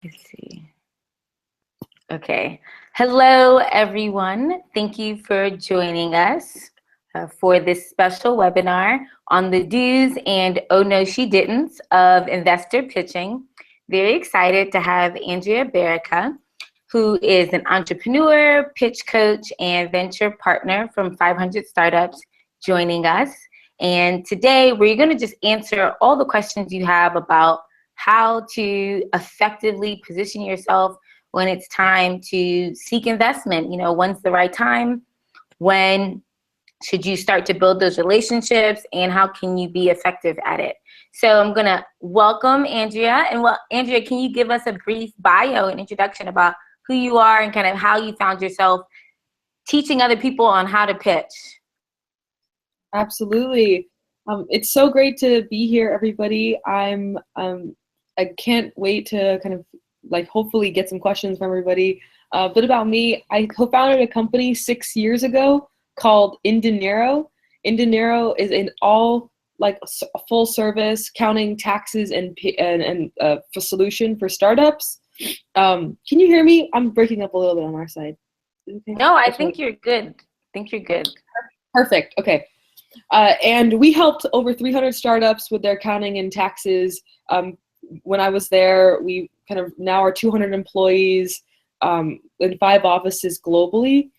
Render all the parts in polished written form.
Let's see. Okay. Hello, everyone. Thank you for joining us for this special webinar on the do's and oh no, she didn'ts of investor pitching. Very excited to have Andrea Barrica, who is an entrepreneur, pitch coach, and venture partner from 500 Startups, joining us. And today we're going to just answer all the questions you have about how to effectively position yourself when it's time to seek investment. You know, when's the right time? When should you start to build those relationships? And how can you be effective at it? So I'm going to welcome Andrea. And well, Andrea, can you give us a brief bio and introduction about who you are and kind of how you found yourself teaching other people on how to pitch? Absolutely. It's so great to be here, everybody. I can't wait to kind of hopefully get some questions from everybody. A bit about me, I co-founded a company 6 years ago called inDinero. inDinero is an all full service accounting, taxes, and for solution for startups. Can you hear me? I'm breaking up a little bit on our side. Okay. No, I think you're good. Perfect. Okay. And we helped over 300 startups with their accounting and taxes. When I was there, we kind of now are 200 employees in 5 offices globally.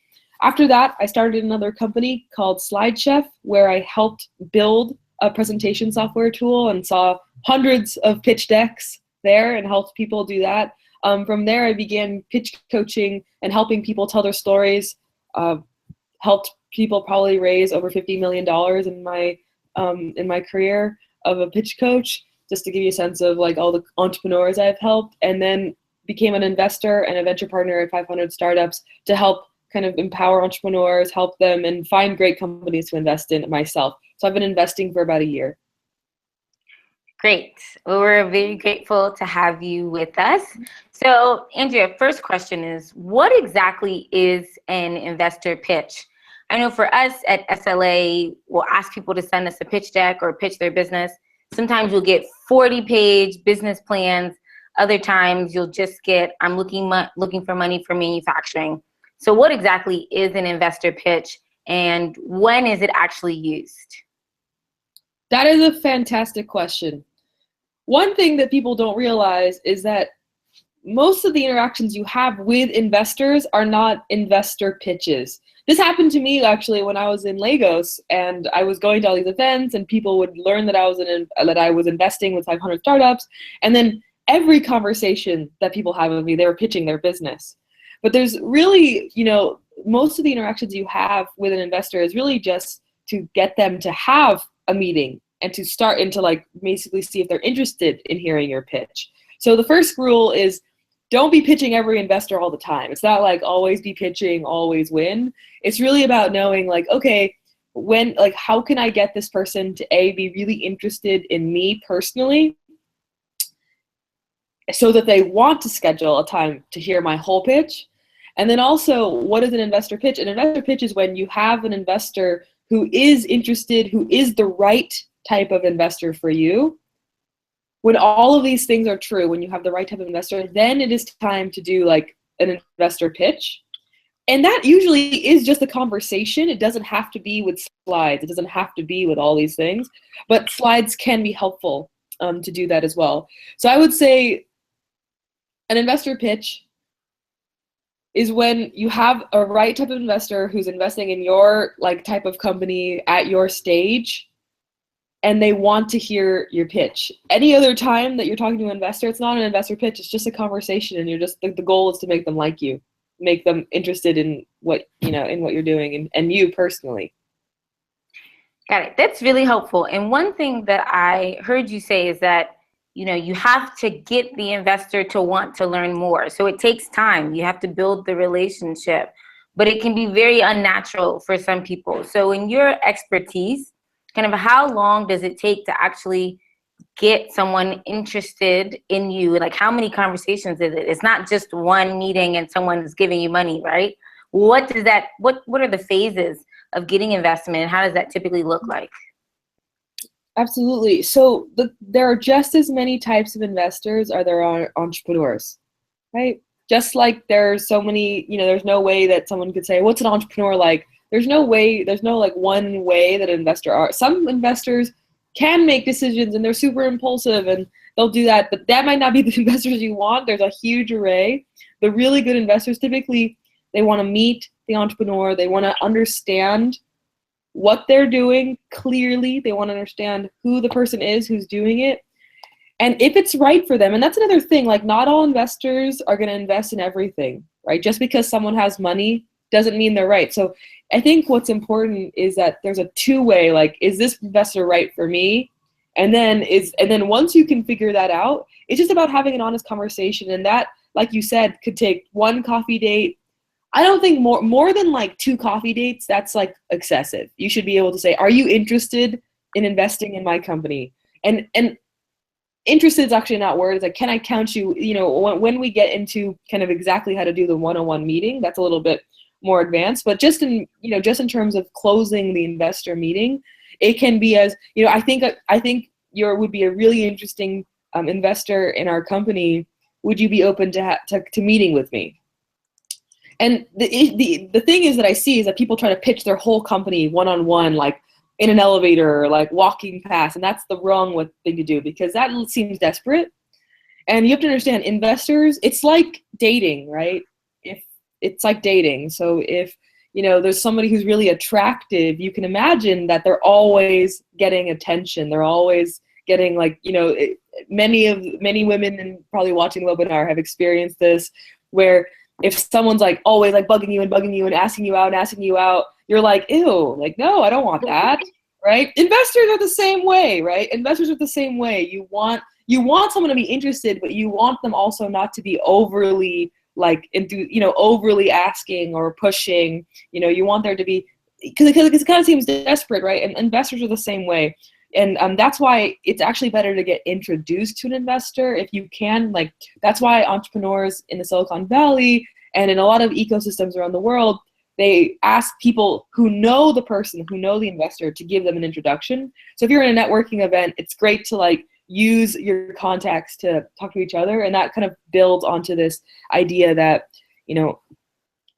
After that, I started another company called SlideChef, where I helped build a presentation software tool and saw hundreds of pitch decks there and helped people do that. From there, I began pitch coaching and helping people tell their stories, helped people probably raise over $50 million in my career of a pitch coach, just to give you a sense of all the entrepreneurs I've helped, and then became an investor and a venture partner at 500 Startups to help kind of empower entrepreneurs, help them, and find great companies to invest in myself. So I've been investing for about a year. Great. Well, we're very grateful to have you with us. So Andrea, first question is, what exactly is an investor pitch? I know for us at SLA, we'll ask people to send us a pitch deck or pitch their business. Sometimes you'll get 40-page business plans. Other times you'll just get, I'm looking for money for manufacturing. So what exactly is an investor pitch and when is it actually used? That is a fantastic question. One thing that people don't realize is that most of the interactions you have with investors are not investor pitches. This happened to me actually when I was in Lagos, and I was going to all these events, and people would learn that I was investing with 500 startups, and then every conversation that people have with me, they were pitching their business. But there's really, most of the interactions you have with an investor is really just to get them to have a meeting and to start and to basically see if they're interested in hearing your pitch. So the first rule is, don't be pitching every investor all the time. It's not always be pitching, always win. It's really about knowing okay, how can I get this person to be really interested in me personally so that they want to schedule a time to hear my whole pitch? And then also, what is an investor pitch? An investor pitch is when you have an investor who is interested, who is the right type of investor for you. When all of these things are true, when you have the right type of investor, then it is time to do an investor pitch. And that usually is just a conversation. It doesn't have to be with slides. It doesn't have to be with all these things, but slides can be helpful to do that as well. So I would say an investor pitch is when you have a right type of investor who's investing in your type of company at your stage, and they want to hear your pitch. Any other time that you're talking to an investor, it's not an investor pitch, it's just a conversation, and you're just, the goal is to make them like you, make them interested in what, in what you're doing and you personally. Got it. That's really helpful. And one thing that I heard you say is that, you have to get the investor to want to learn more. So it takes time. You have to build the relationship, but it can be very unnatural for some people. So in your expertise, kind of how long does it take to actually get someone interested in you? How many conversations is it? It's not just one meeting and someone's giving you money, right? What are the phases of getting investment, and how does that typically look like? Absolutely. So there are just as many types of investors as there are entrepreneurs. right? Just like there's so many, there's no way that someone could say, what's an entrepreneur like? There's no like one way that an investor are. Some investors can make decisions and they're super impulsive and they'll do that, but that might not be the investors you want. There's a huge array. The really good investors, typically, they want to meet the entrepreneur. They want to understand what they're doing clearly. They want to understand who the person is who's doing it. And if it's right for them, and that's another thing, like not all investors are going to invest in everything, right? Just because someone has money doesn't mean they're right. So I think what's important is that there's a two-way, like, is this investor right for me? And then once you can figure that out, it's just about having an honest conversation. And that, like you said, could take one coffee date. I don't think more than like 2 coffee dates, that's like excessive. You should be able to say, are you interested in investing in my company? And interested is actually not word. It's like, can I count you? When we get into kind of exactly how to do the one-on-one meeting, that's a little bit more advanced. But just in terms of closing the investor meeting, it can be as, I think you would be a really interesting investor in our company. Would you be open to meeting with me? And the thing is that I see is that people try to pitch their whole company one-on-one, like in an elevator or like walking past, and that's the wrong thing to do because that seems desperate. And you have to understand, investors, it's like dating, right? It's like dating. So if there's somebody who's really attractive, you can imagine that they're always getting attention. They're always getting many women and probably watching the webinar have experienced this, where if someone's like always like bugging you and asking you out, you're like, ew, like, no, I don't want that, right? Investors are the same way, right? Investors are the same way. You want someone to be interested, but you want them also not to be overly overly asking or pushing. You want there to be, because it kind of seems desperate, right? And investors are the same way. And that's why it's actually better to get introduced to an investor if you can. Like, that's why entrepreneurs in the Silicon Valley and in a lot of ecosystems around the world, they ask people who know the person, who know the investor, to give them an introduction. So if you're in a networking event, it's great to use your contacts to talk to each other. And that kind of builds onto this idea that,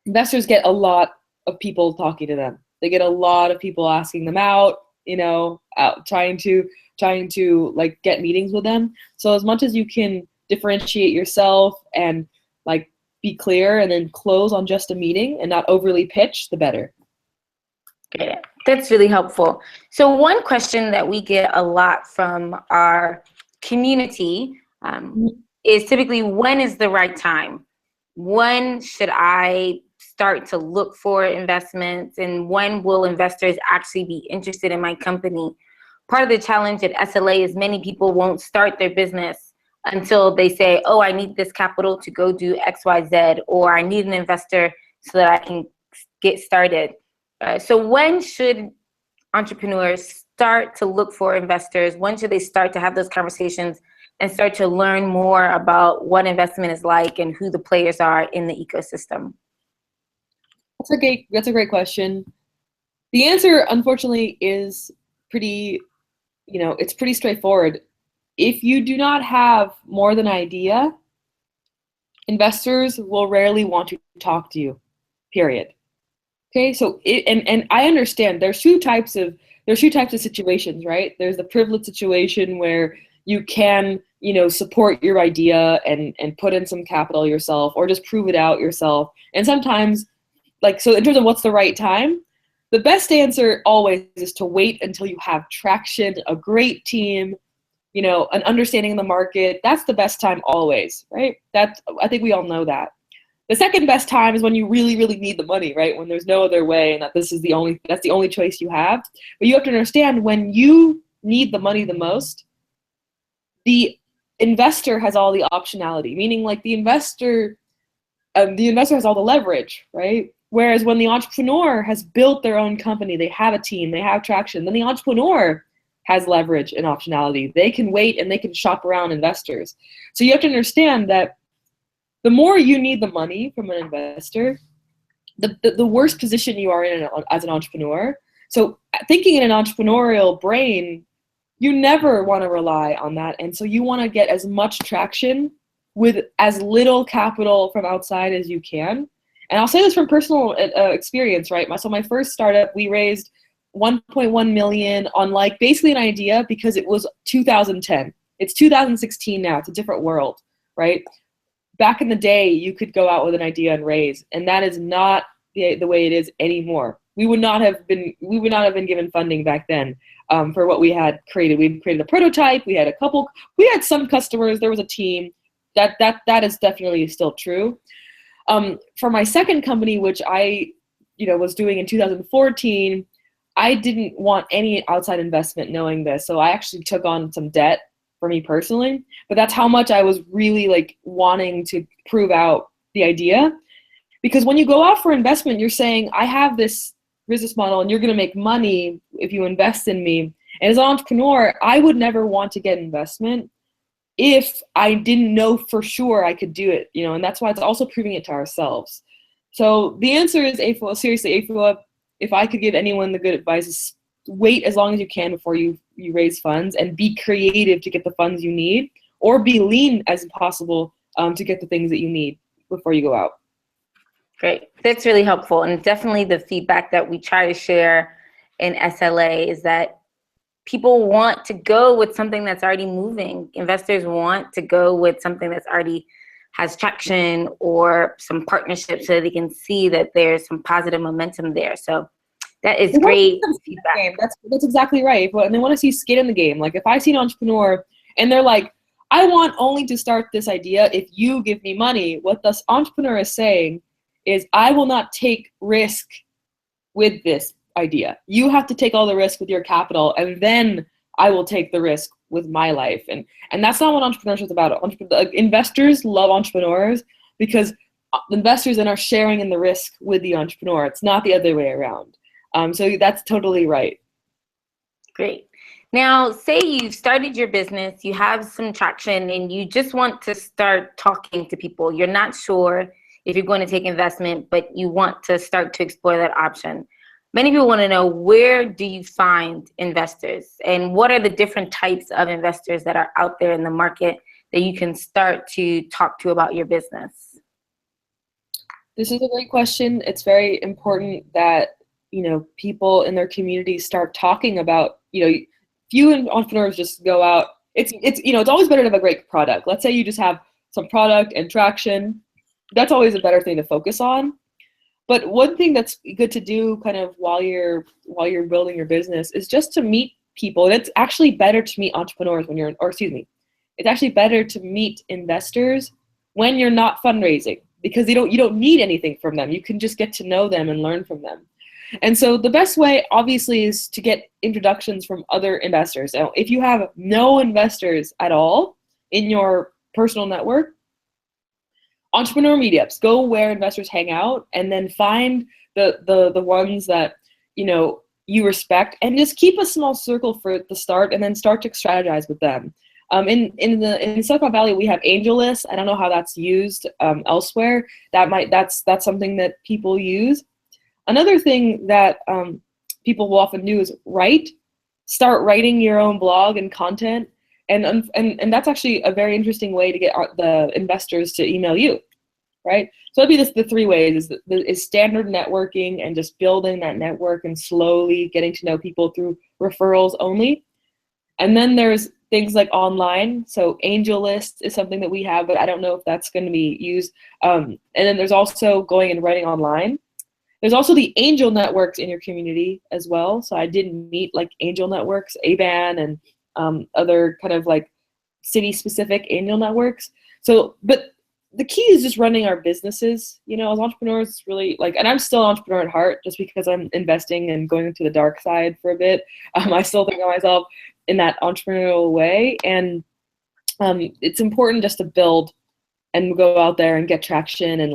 investors get a lot of people talking to them. They get a lot of people asking them out, trying to get meetings with them. So as much as you can differentiate yourself and be clear and then close on just a meeting and not overly pitch, the better. Okay, that's really helpful. So one question that we get a lot from our community is typically, when is the right time? When should I start to look for investments, and when will investors actually be interested in my company? Part of the challenge at SLA is many people won't start their business until they say, oh, I need this capital to go do X, Y, Z, or I need an investor so that I can get started. So when should entrepreneurs start to look for investors? When should they start to have those conversations and start to learn more about what investment is like and who the players are in the ecosystem? That's a great question. The answer, unfortunately, is pretty, it's pretty straightforward. If you do not have more than an idea, investors will rarely want to talk to you, period. Okay, so and I understand there's two types of situations, right? There's the privileged situation where you can, support your idea and put in some capital yourself, or just prove it out yourself. And sometimes, so in terms of what's the right time, the best answer always is to wait until you have traction, a great team, an understanding of the market. That's the best time always, right? I think we all know that. The second best time is when you really, really need the money, right? When there's no other way and that that's the only choice you have. But you have to understand, when you need the money the most, the investor has all the optionality, meaning the investor has all the leverage, right? Whereas when the entrepreneur has built their own company, they have a team, they have traction, then the entrepreneur has leverage and optionality. They can wait and they can shop around investors. So you have to understand that the more you need the money from an investor, the worse position you are in as an entrepreneur. So thinking in an entrepreneurial brain, you never want to rely on that. And so you want to get as much traction with as little capital from outside as you can. And I'll say this from personal experience, right? So my first startup, we raised 1.1 million on like basically an idea because it was 2010. It's 2016 now. It's a different world, right? Back in the day, you could go out with an idea and raise, and that is not the way it is anymore. We would not have been given funding back then for what we had created. We created a prototype. We had some customers. There was a team. That is definitely still true. For my second company, which I was doing in 2014, I didn't want any outside investment knowing this. So I actually took on some debt for me personally, but that's how much I was really like wanting to prove out the idea. Because when you go out for investment, you're saying, I have this business model and you're going to make money if you invest in me. And as an entrepreneur, I would never want to get investment if I didn't know for sure I could do it, and that's why it's also proving it to ourselves. So the answer is, seriously, if I could give anyone the good advice, is wait as long as you can before you raise funds, and be creative to get the funds you need, or be lean as possible to get the things that you need before you go out. Great. That's really helpful. And definitely the feedback that we try to share in SLA is that people want to go with something that's already moving. Investors want to go with something that's already has traction or some partnerships so they can see that there's some positive momentum there. So that is great feedback. That's exactly right. And they want to see skin in the game. Like if I see an entrepreneur and they're like, I want only to start this idea if you give me money, what this entrepreneur is saying is, I will not take risk with this idea. You have to take all the risk with your capital, and then I will take the risk with my life. And that's not what entrepreneurship is about. Investors love entrepreneurs because investors then are sharing in the risk with the entrepreneur. It's not the other way around. So that's totally right. Great. Now, say you've started your business, you have some traction, and you just want to start talking to people. You're not sure if you're going to take investment, but you want to start to explore that option. Many people want to know, where do you find investors, and what are the different types of investors that are out there in the market that you can start to talk to about your business? This is a great question. It's very important that, people in their community start talking about, few entrepreneurs just go out. It's always better to have a great product. Let's say you just have some product and traction. That's always a better thing to focus on. But one thing that's good to do kind of while you're building your business is just to meet people. And it's actually better to meet entrepreneurs it's actually better to meet investors when you're not fundraising, because you don't need anything from them. You can just get to know them and learn from them. And so the best way, obviously, is to get introductions from other investors. Now, if you have no investors at all in your personal network, entrepreneur meetups, go where investors hang out, and then find the ones that you respect, and just keep a small circle for the start, and then start to strategize with them. In Silicon Valley, we have AngelList. I don't know how that's used elsewhere. That's something that people use. Another thing that people will often do is start writing your own blog and content. And that's actually a very interesting way to get the investors to email you, right? So that'd be the three ways: is standard networking and just building that network and slowly getting to know people through referrals only. And then there's things like online. So AngelList is something that we have, but I don't know if that's going to be used. And then there's also going and writing online. There's also the angel networks in your community as well. So I did meet like angel networks, ABAN, and other kind of like city-specific angel networks. So, but the key is just running our businesses. As entrepreneurs, it's really and I'm still an entrepreneur at heart, just because I'm investing and going to the dark side for a bit. I still think of myself in that entrepreneurial way. And it's important just to build and go out there and get traction. And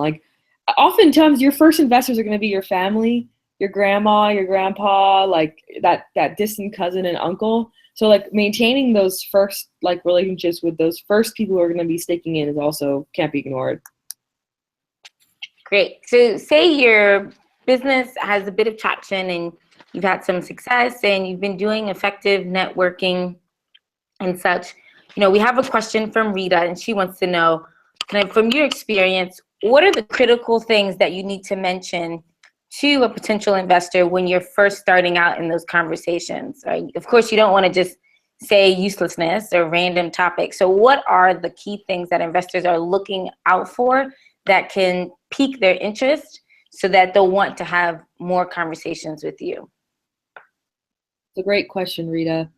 oftentimes your first investors are going to be your family, your grandma, your grandpa, that distant cousin and uncle. So maintaining those first relationships with those first people who are going to be staking in is also can't be ignored. Great. So say your business has a bit of traction and you've had some success and you've been doing effective networking and such. We have a question from Rita, and she wants to know, kind of from your experience, what are the critical things that you need to mention to a potential investor when you're first starting out in those conversations, right? Of course, you don't want to just say uselessness or random topics. So what are the key things that investors are looking out for that can pique their interest so that they'll want to have more conversations with you? It's a great question, Rita.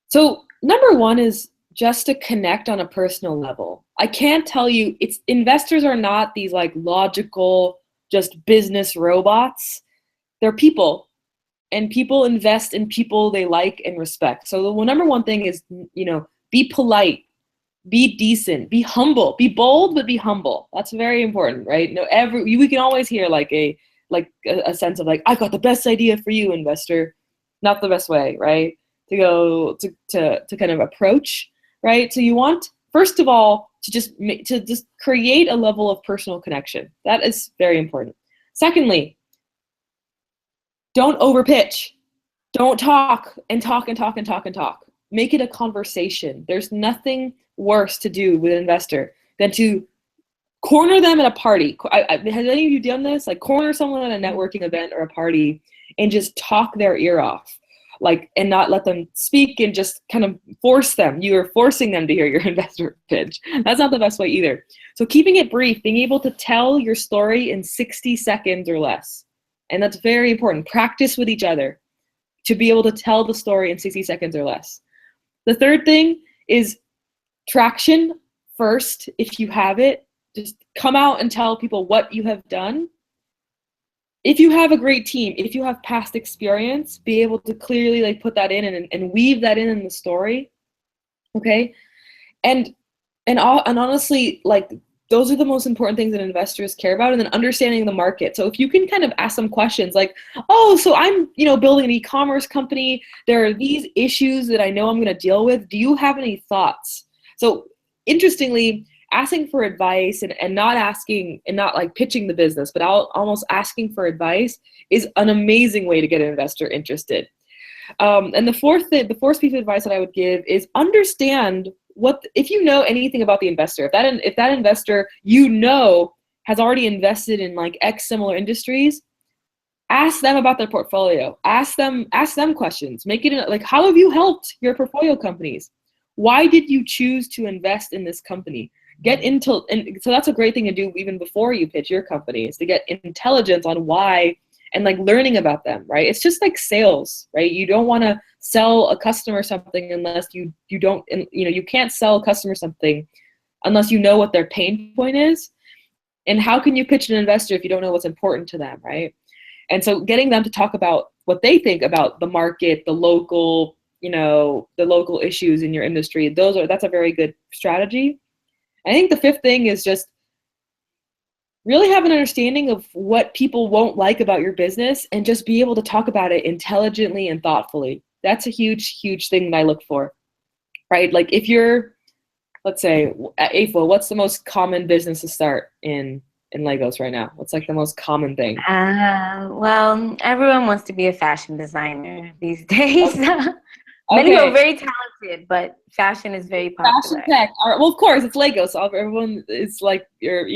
So number one is just to connect on a personal level. I can't tell you, investors are not these like logical, just business robots. They're people, and people invest in people they like and respect. So the number one thing is, be polite, be decent, be humble, be bold, but be humble. That's very important, right? We can always hear like a sense of like, I got the best idea for you, investor. Not the best way, right? To go to kind of approach, right? So you want, first of all, to just create a level of personal connection. That is very important. Secondly, don't overpitch. Don't talk and talk and talk and talk and talk. Make it a conversation. There's nothing worse to do with an investor than to corner them at a party. Has any of you done this? Like corner someone at a networking event or a party and just talk their ear off, and not let them speak and just kind of force them. You are forcing them to hear your investor pitch. That's not the best way either. So keeping it brief, being able to tell your story in 60 seconds or less. And that's very important. Practice with each other to be able to tell the story in 60 seconds or less. The third thing is traction first. If you have it, just come out and tell people what you have done. If you have a great team, if you have past experience, be able to clearly put that in and weave that in the story. Okay. And honestly, those are the most important things that investors care about, and then understanding the market. So if you can kind of ask some questions like, oh, so I'm, building an e-commerce company. There are these issues that I know I'm going to deal with. Do you have any thoughts? So interestingly, asking for advice and not asking and not pitching the business, but almost asking for advice is an amazing way to get an investor interested. And the fourth piece of advice that I would give is understand if you know anything about the investor, if that investor has already invested in X similar industries, ask them about their portfolio. Ask them questions. Make it how have you helped your portfolio companies? Why did you choose to invest in this company? And so that's a great thing to do even before you pitch your company, is to get intelligence on why and learning about them, right? It's just like sales, right? You don't want to sell a customer something unless you can't sell a customer something unless you know what their pain point is. And how can you pitch an investor if you don't know what's important to them, right? And so getting them to talk about what they think about the market, the local issues in your industry, that's a very good strategy. I think the fifth thing is just really have an understanding of what people won't like about your business and just be able to talk about it intelligently and thoughtfully. That's a huge, huge thing that I look for, right? If you're, let's say, at AFO, what's the most common business to start in Lagos right now? What's the most common thing? Well, everyone wants to be a fashion designer these days. Okay. Many are very talented, but fashion is very popular. Fashion tech. Well, of course, it's Lagos. So everyone is you're,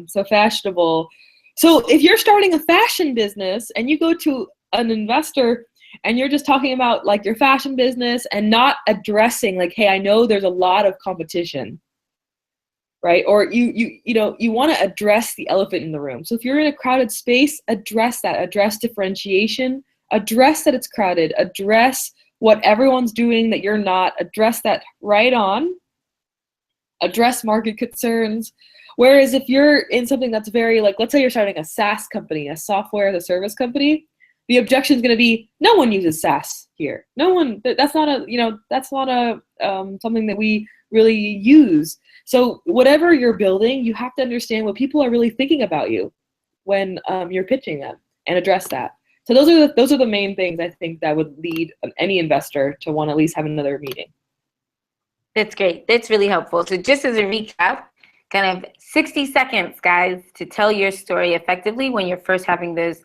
so fashionable. So if you're starting a fashion business and you go to an investor and you're just talking about your fashion business and not addressing hey, I know there's a lot of competition, right? Or you want to address the elephant in the room. So if you're in a crowded space, address that. Address differentiation. Address that it's crowded. Address what everyone's doing that you're not. Address that right on. Address market concerns. Whereas if you're in something that's very let's say you're starting a SaaS company, a software as a service company, the objection is going to be, no one uses SaaS here. No one. That's not something that we really use. So whatever you're building, you have to understand what people are really thinking about you when you're pitching them, and address that. So those are the main things I think that would lead any investor to want to at least have another meeting. That's great. That's really helpful. So just as a recap, kind of 60 seconds, guys, to tell your story effectively when you're first having those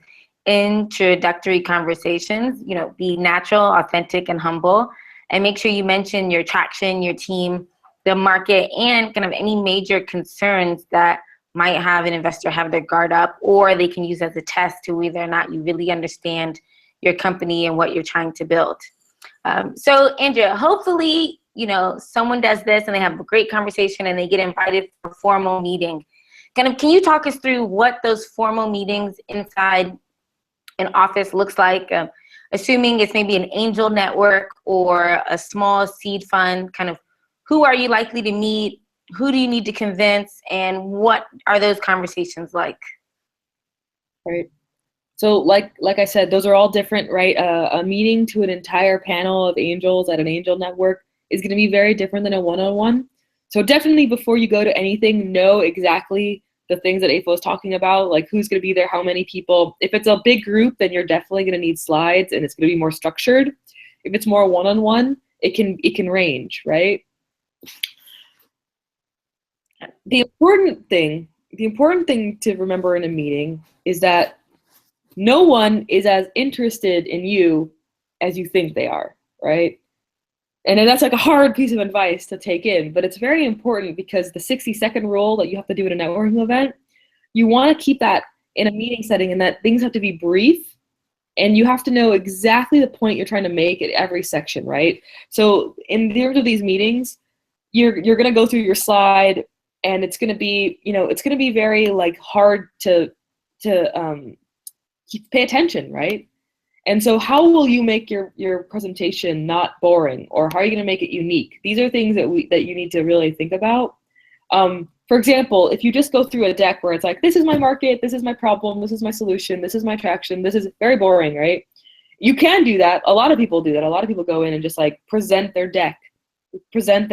introductory conversations. Be natural, authentic, and humble. And make sure you mention your traction, your team, the market and kind of any major concerns that might have an investor have their guard up, or they can use as a test to whether or not you really understand your company and what you're trying to build. So Andrea, hopefully, someone does this and they have a great conversation and they get invited for a formal meeting. Can you talk us through what those formal meetings inside an office looks like? Assuming it's maybe an angel network or a small seed fund, kind of who are you likely to meet? Who do you need to convince? And what are those conversations like? Right. So like I said, those are all different, right? A meeting to an entire panel of angels at an angel network is going to be very different than a one-on-one. So definitely before you go to anything, know exactly the things that AFO is talking about, like who's going to be there, how many people. If it's a big group, then you're definitely going to need slides and it's going to be more structured. If it's more one-on-one, it can range, right? The important thing to remember in a meeting is that no one is as interested in you as you think they are, right? And that's like a hard piece of advice to take in, but it's very important because the 60-second rule that you have to do at a networking event, you want to keep that in a meeting setting, and that things have to be brief, and you have to know exactly the point you're trying to make at every section, right? So in terms of these meetings, you're going to go through your slide, and it's going to be very like hard to pay attention, right? And so how will you make your presentation not boring, or how are you going to make it unique? These are things that you need to really think about. For example, if you just go through a deck where it's like, this is my market, this is my problem, this is my solution, this is my traction, this is very boring, right? You can do that. A lot of people do that. A lot of people go in and just like present their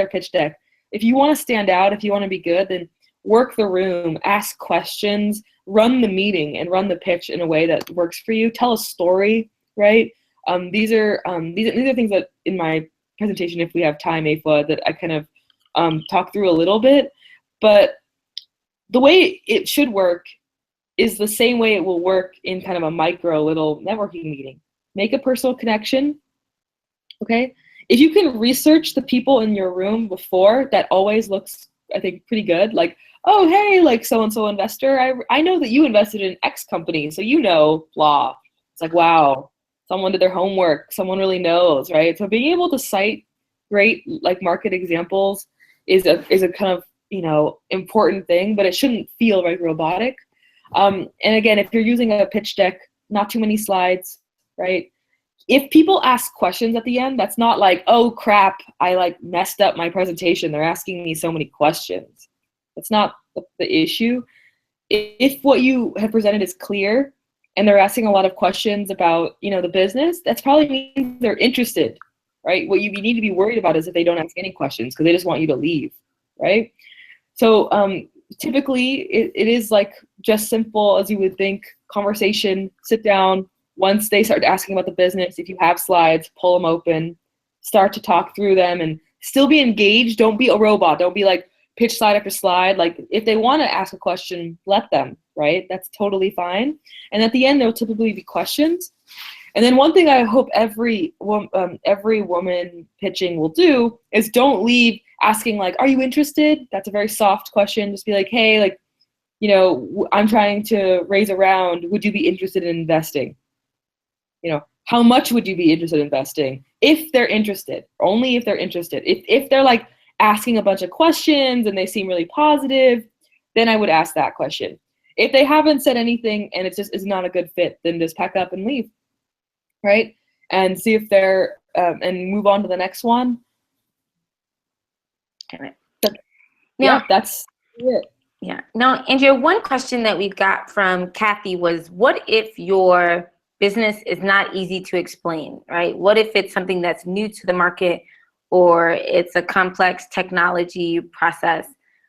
pitch deck. If you want to stand out, if you want to be good, then work the room, ask questions, run the meeting, and run the pitch in a way that works for you. Tell a story, right? These are things that in my presentation, if we have time, Afa, that I kind of talk through a little bit. But the way it should work is the same way it will work in kind of a micro little networking meeting. Make a personal connection, okay? If you can research the people in your room before, that always looks, I think, pretty good. Like, oh, hey, like so-and-so investor, I know that you invested in X company, so you know, blah. It's like, wow, someone did their homework. Someone really knows, right? So being able to cite great like market examples is a kind of, important thing, but it shouldn't feel like robotic. And again, if you're using a pitch deck, not too many slides, right? If people ask questions at the end, that's not like, oh crap, I like messed up my presentation. They're asking me so many questions. That's not the issue. If what you have presented is clear and they're asking a lot of questions about, the business, that's probably means they're interested, right? What you need to be worried about is if they don't ask any questions because they just want you to leave, right? So typically it is like just simple as you would think, conversation, sit down. Once they start asking about the business, if you have slides, pull them open, start to talk through them and still be engaged. Don't be a robot. Don't be like pitch slide after slide. Like if they want to ask a question, let them, right? That's totally fine. And at the end, there'll typically be questions. And then one thing I hope every woman pitching will do is don't leave asking like, are you interested? That's a very soft question. Just be like, hey, like, I'm trying to raise a round. Would you be interested in investing? How much would you be interested in investing? If they're interested, only if they're interested. If they're like asking a bunch of questions and they seem really positive, then I would ask that question. If they haven't said anything and it just is not a good fit, then just pack up and leave, right? And see if they're, and move on to the next one. Yeah, that's it. Yeah. Now, Andrea, one question that we got from Kathy was, what if your business is not easy to explain, right? What if it's something that's new to the market or it's a complex technology process?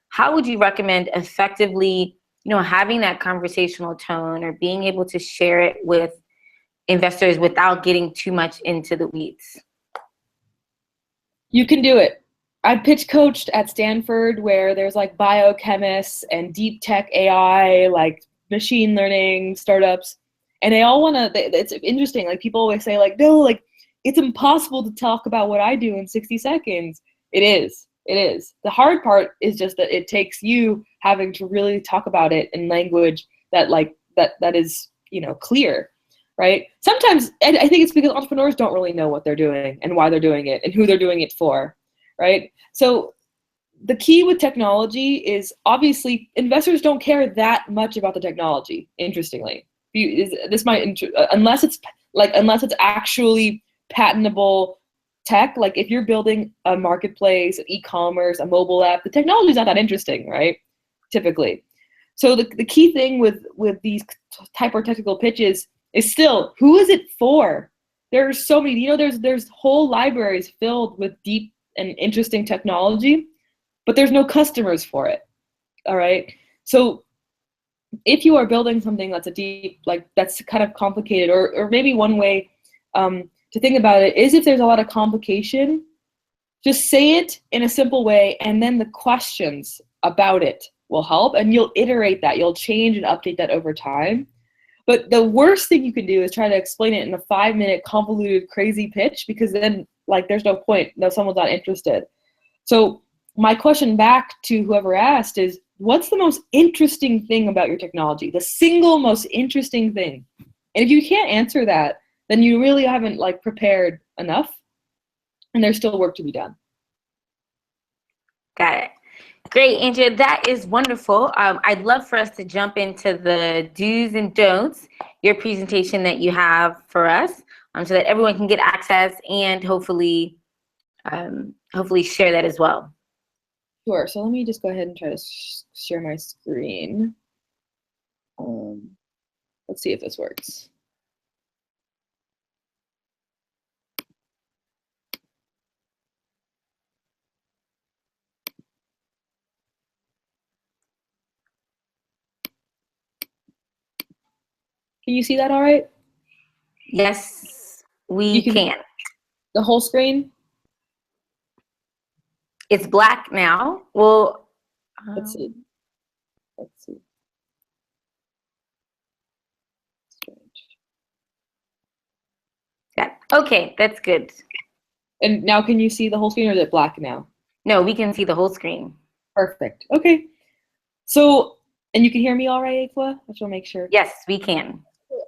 How would you recommend effectively, having that conversational tone or being able to share it with investors without getting too much into the weeds? You can do it. I pitch coached at Stanford where there's like biochemists and deep tech AI, like machine learning startups. And they all want to, it's interesting. Like people always say like, no, like it's impossible to talk about what I do in 60 seconds. It is, It is. The hard part is just that it takes you having to really talk about it in language that that is, clear, right? Sometimes I think it's because entrepreneurs don't really know what they're doing and why they're doing it and who they're doing it for, right? So the key with technology is obviously investors don't care that much about the technology. Interestingly, unless it's actually patentable tech. Like if you're building a marketplace, e-commerce, a mobile app, the technology is not that interesting, right? Typically. So the key thing with these type of technical pitches is still, who is it for? There's so many, there's whole libraries filled with deep and interesting technology, but there's no customers for it. All right. So if you are building something that's that's kind of complicated, or maybe one way to think about it is, if there's a lot of complication, just say it in a simple way, and then the questions about it will help, and you'll iterate that. You'll change and update that over time. But the worst thing you can do is try to explain it in a 5-minute convoluted crazy pitch, because then there's no point. No, someone's not interested. So my question back to whoever asked is, what's the most interesting thing about your technology? The single most interesting thing. And if you can't answer that, then you really haven't prepared enough, and there's still work to be done. Got it. Great, Andrea. That is wonderful. I'd love for us to jump into the do's and don'ts, your presentation that you have for us, so that everyone can get access and hopefully share that as well. Sure. So let me just go ahead and try to share my screen. Let's see if this works. Can you see that all right? Yes, we can. The whole screen? It's black now. Well, let's see. Strange. Yeah. Okay, that's good. And now can you see the whole screen, or is it black now? No, we can see the whole screen. Perfect. Okay. So, and you can hear me all right, Aqua? I just want to make sure. Yes, we can.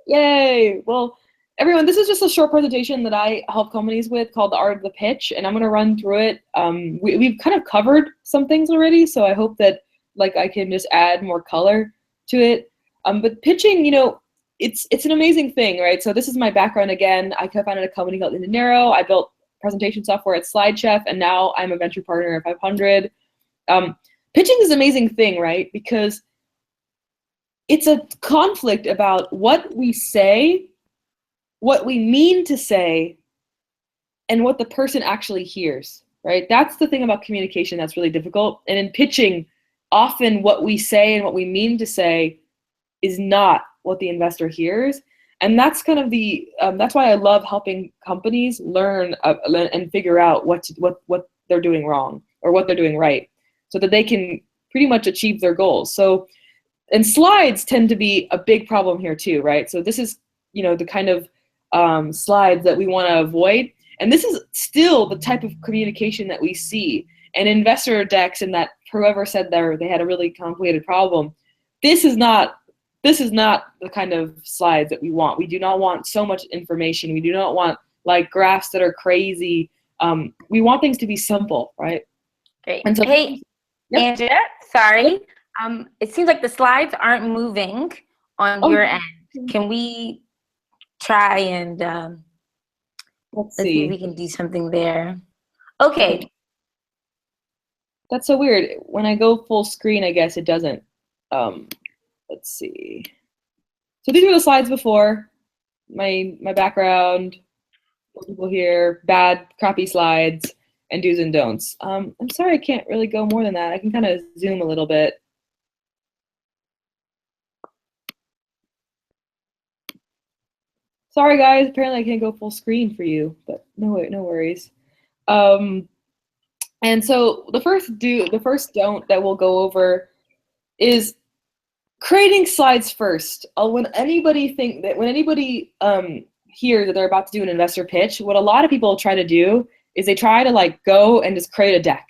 Yay! Well, everyone, this is just a short presentation that I help companies with called The Art of the Pitch, and I'm going to run through it. We've kind of covered some things already, so I hope that I can just add more color to it. But pitching, it's an amazing thing, right? So this is my background again. I co-founded a company called inDinero. I built presentation software at SlideChef, and now I'm a venture partner at 500. Pitching is an amazing thing, right? Because it's a conflict about what we say, what we mean to say, and what the person actually hears, right? That's the thing about communication that's really difficult. And in pitching, often what we say and what we mean to say is not what the investor hears. And that's kind of that's why I love helping companies learn and figure out what they're doing wrong or what they're doing right, so that they can pretty much achieve their goals. So, and slides tend to be a big problem here too, right? So this is, the kind of slides that we want to avoid. And this is still the type of communication that we see. And investor decks, and that whoever said they had a really complicated problem, this is not the kind of slides that we want. We do not want so much information. We do not want graphs that are crazy. We want things to be simple, right? Great. And so, hey, yep. Andrea, sorry. It seems like the slides aren't moving on your end. Can we try and let's see if we can do something there. Okay. That's so weird. When I go full screen, I guess it doesn't. Let's see. So these were the slides before. My background, people here, bad, crappy slides, and do's and don'ts. I'm sorry I can't really go more than that. I can kind of zoom a little bit. Sorry guys, apparently I can't go full screen for you, but no worries. And so the first don't that we'll go over is creating slides first. When anybody hears that they're about to do an investor pitch, what a lot of people try to do is they try to go and just create a deck.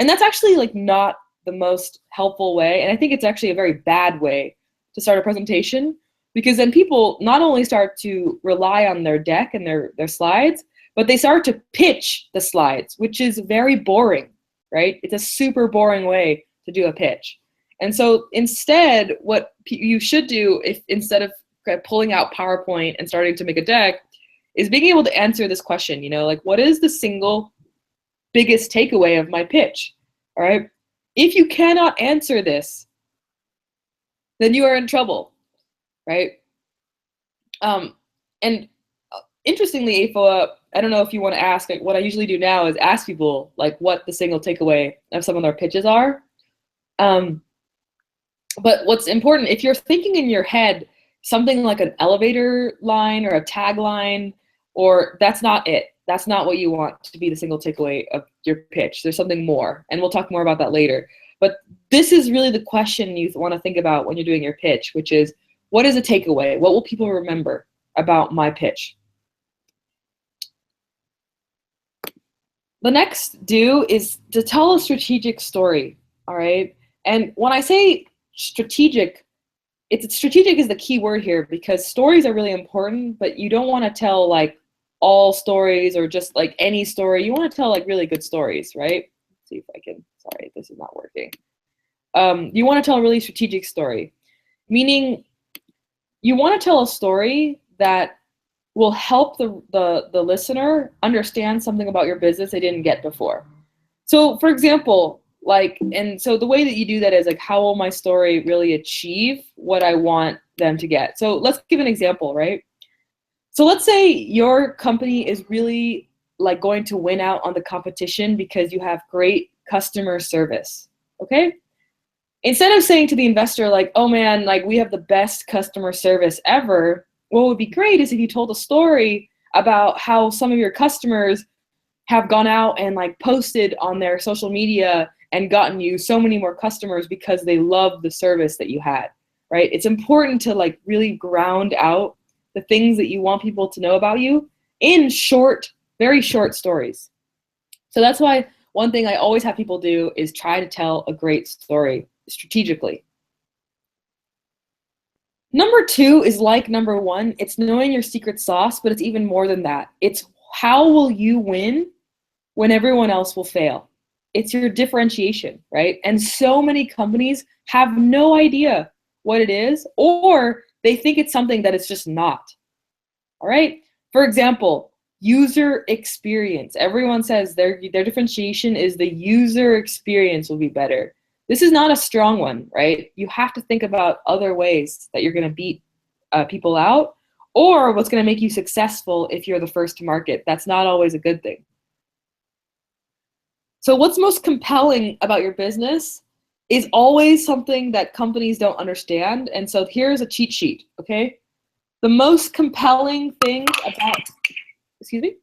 And that's actually like not the most helpful way. And I think it's actually a very bad way to start a presentation, because then people not only start to rely on their deck and their slides, but they start to pitch the slides, which is very boring, right? It's a super boring way to do a pitch. And so instead, what you should do, if instead of pulling out PowerPoint and starting to make a deck, is being able to answer this question, like, what is the single biggest takeaway of my pitch? All right. If you cannot answer this, then you are in trouble, right? And interestingly, if I don't know if you want to ask, like, what I usually do now is ask people like what the single takeaway of some of their pitches are. But what's important, if you're thinking in your head something like an elevator line or a tagline, or that's not it. That's not what you want to be the single takeaway of your pitch. There's something more, and we'll talk more about that later. But this is really the question you want to think about when you're doing your pitch, which is, what is a takeaway? What will people remember about my pitch? The next do is to tell a strategic story, all right? And when I say strategic, strategic is the key word here, because stories are really important, but you don't want to tell like all stories or just like any story. You want to tell like really good stories, right? Let's see if I can, sorry, this is not working. You want to tell a really strategic story, meaning you want to tell a story that will help the listener understand something about your business they didn't get before. So for example, so the way that you do that is like, how will my story really achieve what I want them to get? So let's give an example, right? So let's say your company is really like going to win out on the competition because you have great customer service, okay? Instead of saying to the investor like, oh man, like we have the best customer service ever, what would be great is if you told a story about how some of your customers have gone out and like posted on their social media and gotten you so many more customers because they love the service that you had, right? It's important to like really ground out the things that you want people to know about you in short, very short stories. So that's why one thing I always have people do is try to tell a great story strategically. Number two is like number one, it's knowing your secret sauce, but it's even more than that. It's how will you win when everyone else will fail? It's your differentiation, right? And so many companies have no idea what it is, or they think it's something that it's just not. All right? For example, user experience. Everyone says their differentiation is the user experience will be better. This is not a strong one, right? You have to think about other ways that you're going to beat people out, or what's going to make you successful if you're the first to market. That's not always a good thing. So what's most compelling about your business is always something that companies don't understand. And so here's a cheat sheet, okay? The most compelling things about, excuse me?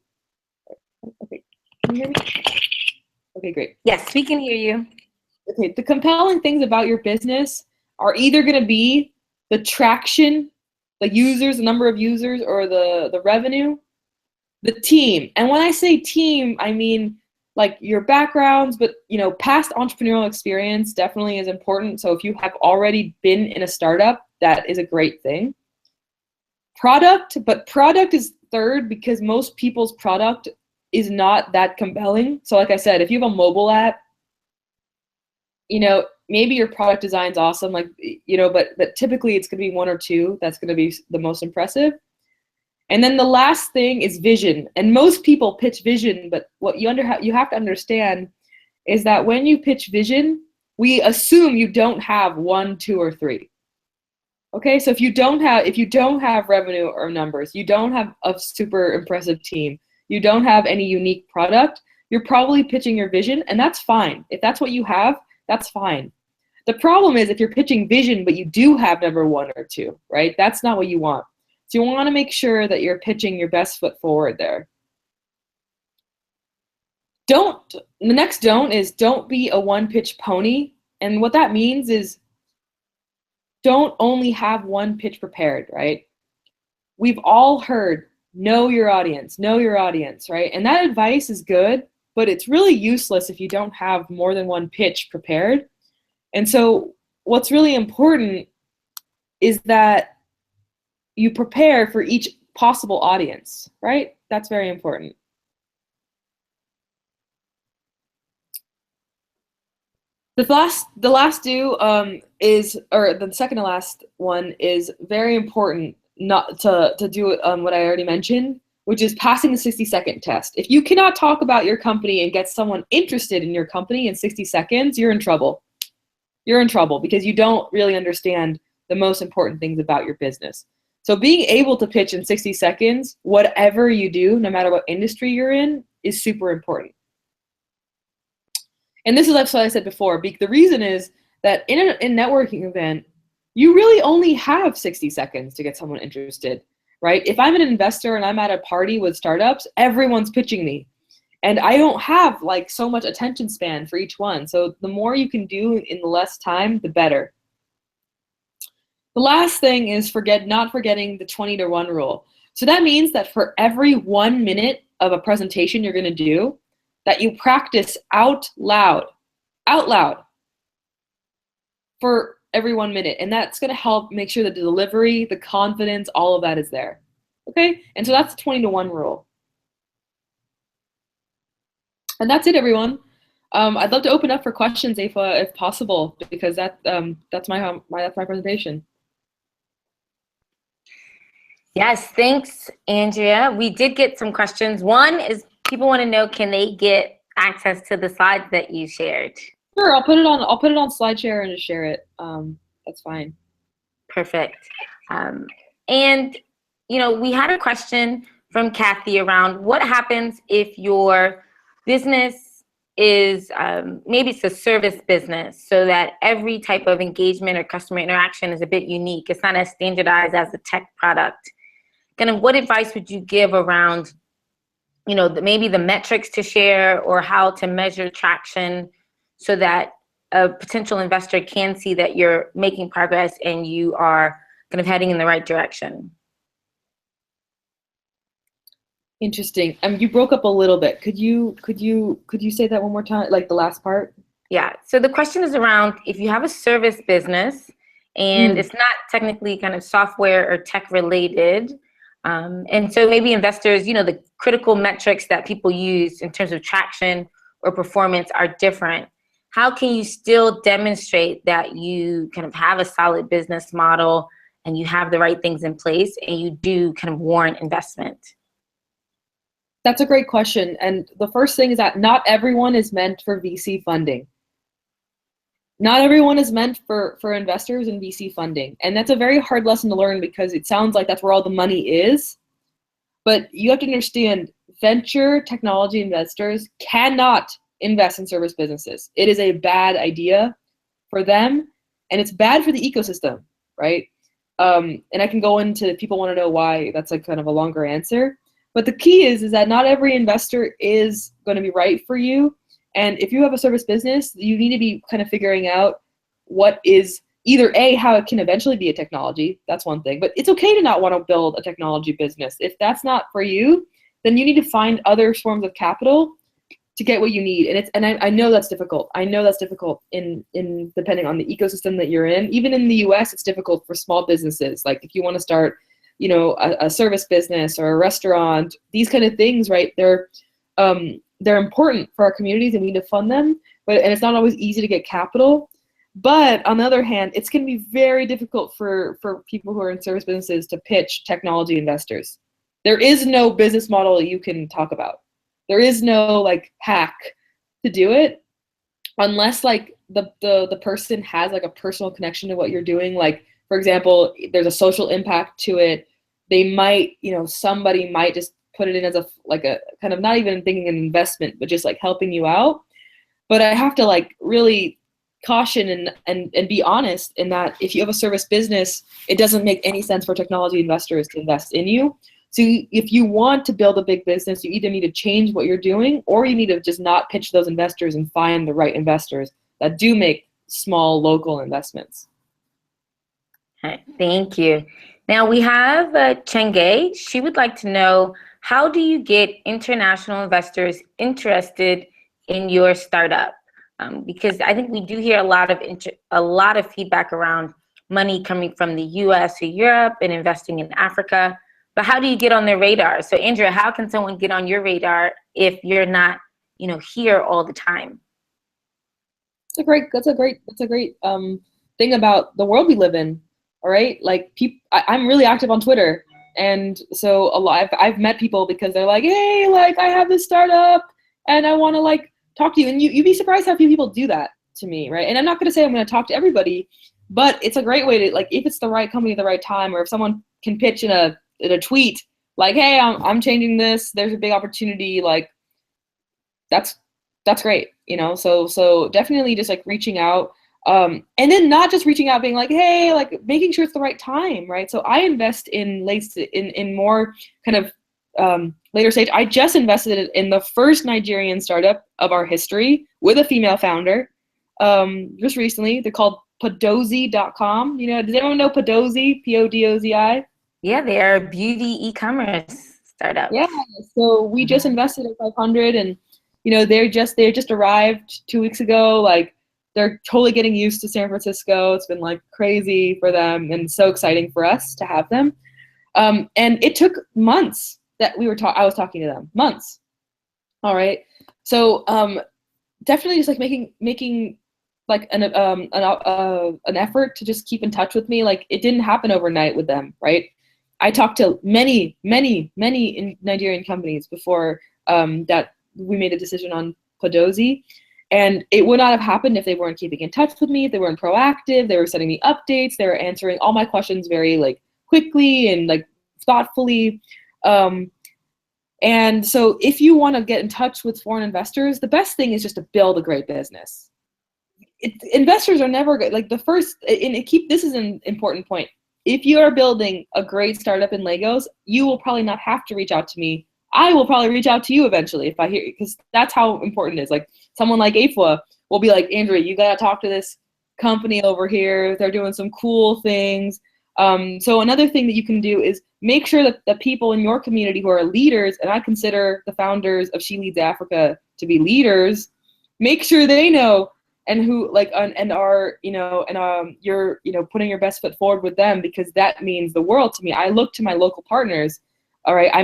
Okay, can you hear me? Okay, great. Yes, we can hear you. Okay, the compelling things about your business are either going to be the traction, the users, the number of users, or the revenue, the team. And when I say team, I mean like your backgrounds, but past entrepreneurial experience definitely is important. So if you have already been in a startup, that is a great thing. Product, but product is third because most people's product is not that compelling. So like I said, if you have a mobile app, maybe your product design's awesome, but typically it's going to be one or two that's going to be the most impressive. And then the last thing is vision. And most people pitch vision, but what you have to understand is that when you pitch vision, we assume you don't have 1, 2, or 3. Okay, so if you don't have revenue or numbers, you don't have a super impressive team, you don't have any unique product, you're probably pitching your vision, and that's fine. If that's what you have, that's fine. The problem is if you're pitching vision, but you do have number 1 or 2, right? That's not what you want. So you want to make sure that you're pitching your best foot forward there. The next don't is don't be a one-pitch pony. And what that means is don't only have one pitch prepared, right? We've all heard, know your audience, right? And that advice is good, but it's really useless if you don't have more than one pitch prepared. And so what's really important is that you prepare for each possible audience, right? That's very important. The last do is, or the second to last one is very important, not to do what I already mentioned, which is passing the 60-second test. If you cannot talk about your company and get someone interested in your company in 60 seconds, you're in trouble. You're in trouble because you don't really understand the most important things about your business. So being able to pitch in 60 seconds, whatever you do, no matter what industry you're in, is super important. And this is like what I said before. The reason is that in a networking event, you really only have 60 seconds to get someone interested, right? If I'm an investor and I'm at a party with startups, everyone's pitching me. And I don't have like so much attention span for each one. So the more you can do in the less time, the better. The last thing is not forgetting the 20-to-1 rule. So that means that for every 1 minute of a presentation you're going to do, that you practice out loud for every 1 minute. And that's going to help make sure that the delivery, the confidence, all of that is there. Okay? And so that's the 20-to-1 rule. And that's it, everyone. I'd love to open up for questions, Afa, if possible, because that's my presentation. Yes, thanks, Andrea. We did get some questions. One is people want to know, can they get access to the slides that you shared? Sure, I'll put it on SlideShare and just share it. That's fine. Perfect. And we had a question from Kathy around what happens if your business is maybe it's a service business, so that every type of engagement or customer interaction is a bit unique. It's not as standardized as a tech product. Kind of what advice would you give around, maybe the metrics to share or how to measure traction so that a potential investor can see that you're making progress and you are kind of heading in the right direction? Interesting. You broke up a little bit. Could you say that one more time, like the last part? Yeah. So the question is around if you have a service business and it's not technically kind of software or tech related. And so maybe investors, the critical metrics that people use in terms of traction or performance are different. How can you still demonstrate that you kind of have a solid business model and you have the right things in place and you do kind of warrant investment? That's a great question. And the first thing is that not everyone is meant for VC funding. Not everyone is meant for investors and VC funding. And that's a very hard lesson to learn because it sounds like that's where all the money is. But you have to understand, venture technology investors cannot invest in service businesses. It is a bad idea for them, and it's bad for the ecosystem, right? And I can go into, if people want to know why, that's like kind of a longer answer. But the key is that not every investor is going to be right for you. And if you have a service business, you need to be kind of figuring out what is either how it can eventually be a technology. That's one thing. But it's okay to not want to build a technology business. If that's not for you, then you need to find other forms of capital to get what you need. And I know that's difficult. I know that's difficult in depending on the ecosystem that you're in. Even in the US, it's difficult for small businesses. Like if you want to start, a service business or a restaurant, these kind of things, right? They're important for our communities and we need to fund them, and it's not always easy to get capital. But on the other hand, it's going to be very difficult for people who are in service businesses to pitch technology investors. There is no business model you can talk about. There is no like hack to do it unless like the person has like a personal connection to what you're doing. Like, for example, there's a social impact to it. They might, somebody might just put it in as a kind of not even thinking an investment, but just like helping you out. But I have to like really caution and be honest in that if you have a service business, it doesn't make any sense for technology investors to invest in you. So if you want to build a big business, you either need to change what you're doing or you need to just not pitch those investors and find the right investors that do make small local investments. Thank you. Now we have Chenge. She would like to know how do you get international investors interested in your startup? Because I think we do hear a lot of feedback around money coming from the US or Europe and investing in Africa. But how do you get on their radar? So Andrea, how can someone get on your radar if you're not, here all the time? That's a great thing about the world we live in. All right, like I'm really active on Twitter, and so I've met people because they're like, hey, like I have this startup and I want to like talk to you, and you'd be surprised how few people do that to me, right? And I'm not going to say I'm going to talk to everybody, but it's a great way to, like, if it's the right company at the right time, or if someone can pitch in a tweet like, hey, I'm changing this, there's a big opportunity, like that's great, so definitely just like reaching out, and then not just reaching out being like, hey, like making sure it's the right time, right? So I invest in more kind of later stage. I just invested in the first Nigerian startup of our history with a female founder just recently. They're called Podozi.com. Does anyone know Podozi? Podozi? Yeah, they are a beauty e-commerce startup. Yeah, so we just invested in 500, and they just arrived 2 weeks ago. Like, they're totally getting used to San Francisco. It's been like crazy for them, and so exciting for us to have them. And it took months that I was talking to them, months. All right, so definitely just like making like an effort to just keep in touch with me. Like, it didn't happen overnight with them, right? I talked to many Nigerian companies before that we made a decision on Podozi, and it would not have happened if they weren't keeping in touch with me, if they weren't proactive. They were sending me updates, they were answering all my questions very like quickly and like thoughtfully. And so if you want to get in touch with foreign investors, the best thing is just to build a great business. Investors are never good. Like, this is an important point. If you are building a great startup in Lagos, you will probably not have to reach out to me. I will probably reach out to you eventually if I hear, because that's how important it is. Like, someone like Afua will be like, Andrea, you got to talk to this company over here. They're doing some cool things. So another thing that you can do is make sure that the people in your community who are leaders, and I consider the founders of She Leads Africa to be leaders, make sure they know, and who like and are you're putting your best foot forward with them, because that means the world to me. I look to my local partners. All right, I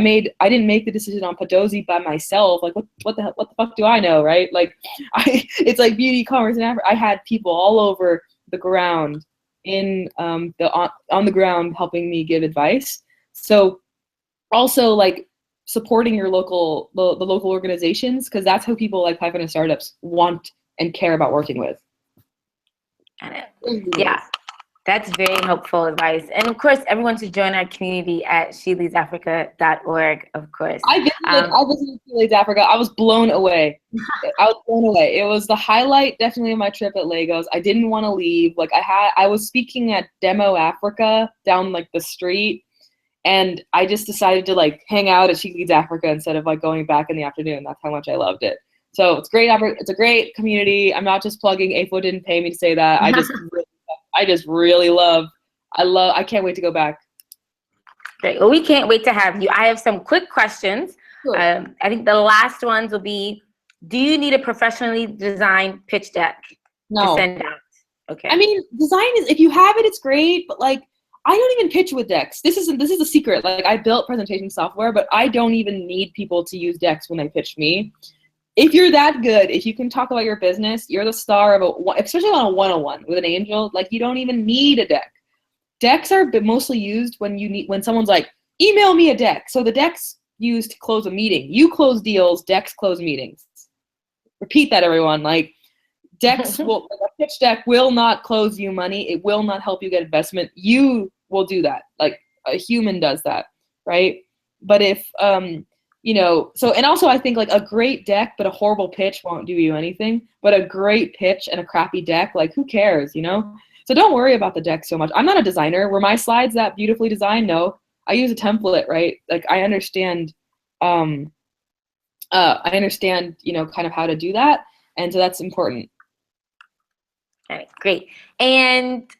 didn't make the decision on Podozi by myself. Like, what the fuck do I know, right? Like, it's like beauty commerce in Africa. I had people all over the ground on the ground helping me give advice. So also, like, supporting your local the local organizations, because that's how people like 500 Startups want and care about working with. Yeah, that's very helpful advice. And of course, everyone should join our community at sheleadsafrica.org, of course. I visited She Leads Africa. I was blown away. It was the highlight definitely of my trip at Lagos. I didn't want to leave. Like, I was speaking at Demo Africa down like the street, and I just decided to like hang out at She Leads Africa instead of like going back in the afternoon. That's how much I loved it. So it's great. It's a great community. I'm not just plugging. AFO didn't pay me to say that. I just really love. I can't wait to go back. Great. Well, we can't wait to have you. I have some quick questions. Sure. I think the last ones will be: do you need a professionally designed pitch deck to send out? Okay. I mean, design is, if you have it, it's great. But like, I don't even pitch with decks. This is a secret. Like, I built presentation software, but I don't even need people to use decks when they pitch me. If you're that good, if you can talk about your business, you're the star of especially on a one-on-one with an angel. Like, you don't even need a deck. Decks are mostly used when someone's like, email me a deck. So the deck's used to close a meeting. You close deals, decks close meetings. Repeat that, everyone. Like, decks like a pitch deck will not close you money. It will not help you get investment. You will do that. Like, a human does that, right? But if and also I think like a great deck but a horrible pitch won't do you anything. But a great pitch and a crappy deck, like, who cares, So don't worry about the deck so much. I'm not a designer. Were my slides that beautifully designed? No. I use a template, right? Like, I understand kind of how to do that. And so that's important. All right, great. And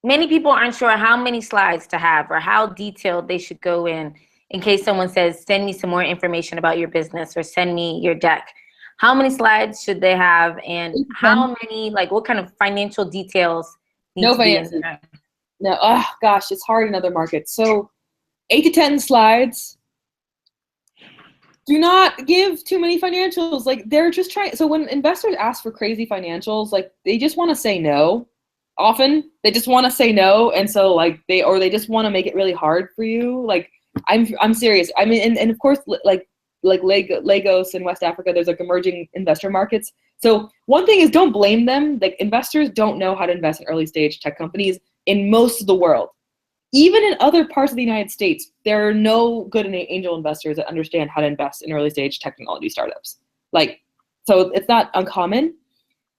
many people aren't sure how many slides to have or how detailed they should go in in case someone says, send me some more information about your business or send me your deck, how many slides should they have, and how many, like what kind of financial details need to be in there? No, oh gosh, it's hard in other markets. So 8 to 10 slides. Do not give too many financials. Like they're just trying. So when investors ask for crazy financials, like they just want to say no. Often they just want to say no, and so like they just want to make it really hard for you. Like I'm serious. I mean, and of course, like Lagos in West Africa, there's like emerging investor markets. So one thing is, don't blame them. Like investors don't know how to invest in early stage tech companies in most of the world. Even in other parts of the United States, there are no good angel investors that understand how to invest in early stage technology startups. Like, so it's not uncommon.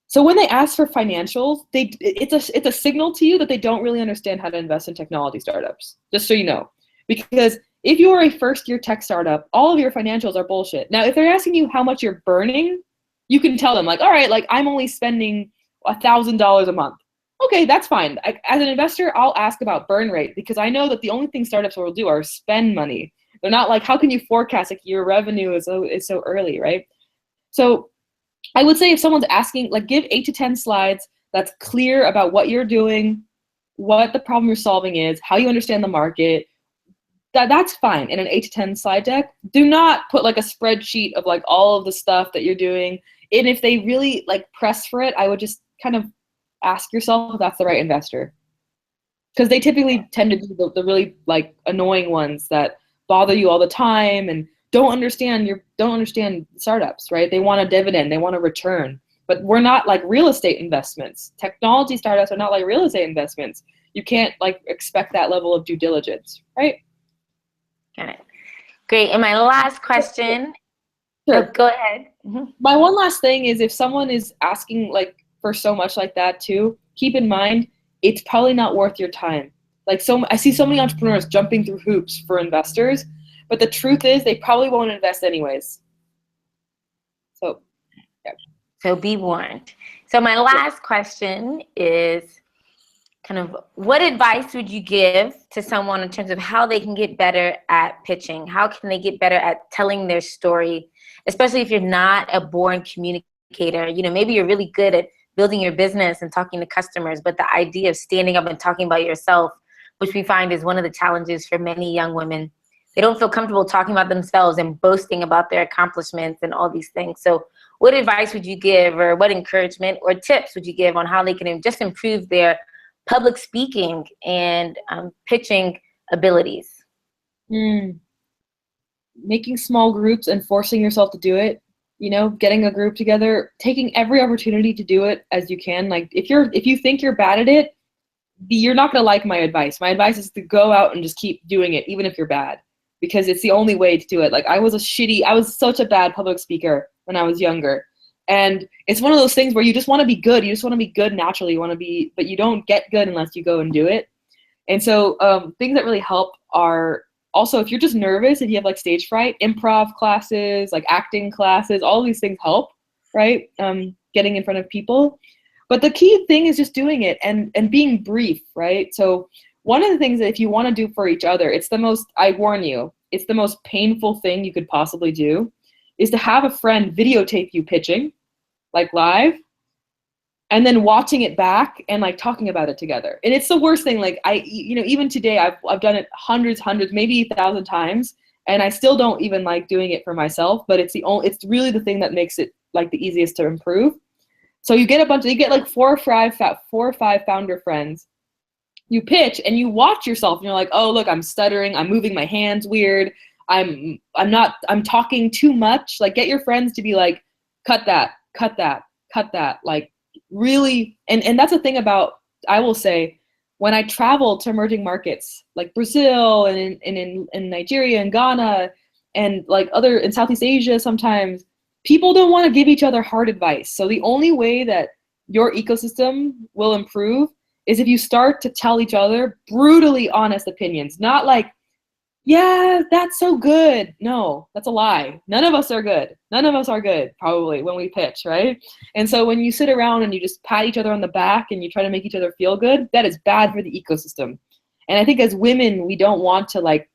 So when they ask for financials, it's a signal to you that they don't really understand how to invest in technology startups, just so you know. Because if you are a first-year tech startup, all of your financials are bullshit. Now, if they're asking you how much you're burning, you can tell them, like, all right, like I'm only spending $1,000 a month. Okay, that's fine. As an investor, I'll ask about burn rate because I know that the only thing startups will do are spend money. They're not like, how can you forecast like your revenue is so early, right? So I would say if someone's asking, like give 8 to 10 slides that's clear about what you're doing, what the problem you're solving is, how you understand the market. That's fine in an 8 to 10 slide deck. Do not put like a spreadsheet of like all of the stuff that you're doing. And if they really like press for it, I would just kind of ask yourself if that's the right investor. Because they typically tend to do the really like annoying ones that bother you all the time and don't understand startups, right? They want a dividend, they want a return. But we're not like real estate investments. Technology startups are not like real estate investments. You can't like expect that level of due diligence, right? Got it. Great. And my last question. Sure. Oh, go ahead. Mm-hmm. My one last thing is if someone is asking like for so much like that too, keep in mind it's probably not worth your time. Like I see so many entrepreneurs jumping through hoops for investors, but the truth is they probably won't invest anyways. So, yeah. So be warned. So my last question is kind of what advice would you give to someone in terms of how they can get better at pitching? How can they get better at telling their story, especially if you're not a born communicator? You know, maybe you're really good at building your business and talking to customers, but the idea of standing up and talking about yourself, which we find is one of the challenges for many young women, they don't feel comfortable talking about themselves and boasting about their accomplishments and all these things. So what advice would you give, or what encouragement or tips would you give on how they can just improve their public speaking and pitching abilities? Making small groups and forcing yourself to do it. You know, getting a group together, taking every opportunity to do it as you can. Like if you think you're bad at it, you're not gonna like my advice. My advice is to go out and just keep doing it, even if you're bad, because it's the only way to do it. Like I was such a bad public speaker when I was younger. And it's one of those things where you just want to be good. You just want to be good naturally. But you don't get good unless you go and do it. And so things that really help are also, if you're just nervous, if you have like stage fright, improv classes, like acting classes, all these things help, right? Getting in front of people. But the key thing is just doing it and being brief, right? So one of the things that if you want to do for each other, I warn you, it's the most painful thing you could possibly do, is to have a friend videotape you pitching, like live, and then watching it back and like talking about it together. And it's the worst thing. Like even today I've done it hundreds, maybe 1,000 times, and I still don't even like doing it for myself, but it's really the thing that makes it like the easiest to improve. So you get like 4 or 5 founder friends. You pitch and you watch yourself and you're like, oh, look, I'm stuttering. I'm moving my hands weird. I'm talking too much. Like get your friends to be like, cut that. Like really. And that's the thing about, I will say, when I travel to emerging markets like Brazil and in Nigeria and Ghana and like in Southeast Asia, sometimes people don't want to give each other hard advice. So the only way that your ecosystem will improve is if you start to tell each other brutally honest opinions. Not like, yeah, that's so good. No, that's a lie. None of us are good. None of us are good, probably, when we pitch, right? And so when you sit around and you just pat each other on the back and you try to make each other feel good, that is bad for the ecosystem. And I think as women, we don't want to like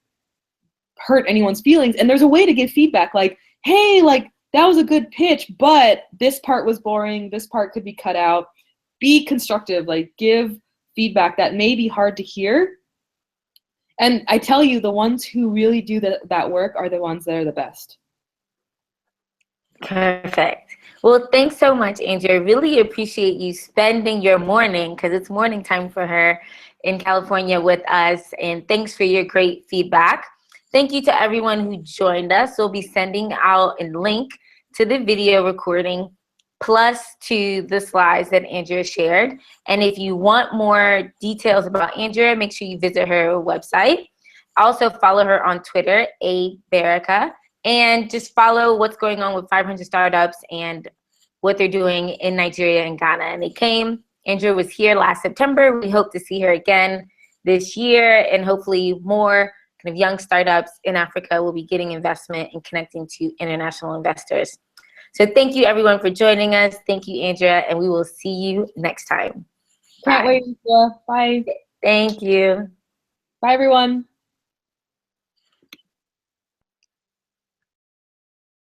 hurt anyone's feelings. And there's a way to give feedback, like, hey, like, that was a good pitch, but this part was boring. This part could be cut out. Be constructive, like give feedback that may be hard to hear. And I tell you, the ones who really do that work are the ones that are the best. Perfect. Well, thanks so much, Andrea. Really appreciate you spending your morning, because it's morning time for her in California, with us. And thanks for your great feedback. Thank you to everyone who joined us. We'll be sending out a link to the video recording plus to the slides that Andrea shared. And if you want more details about Andrea, make sure you visit her website. Also follow her on Twitter, Barrica, and just follow what's going on with 500 Startups and what they're doing in Nigeria and Ghana. And Andrea was here last September. We hope to see her again this year, and hopefully more kind of young startups in Africa will be getting investment and connecting to international investors. So thank you everyone for joining us. Thank you, Andrea, and we will see you next time. Can't wait, Lisa. Bye. Thank you. Bye, everyone.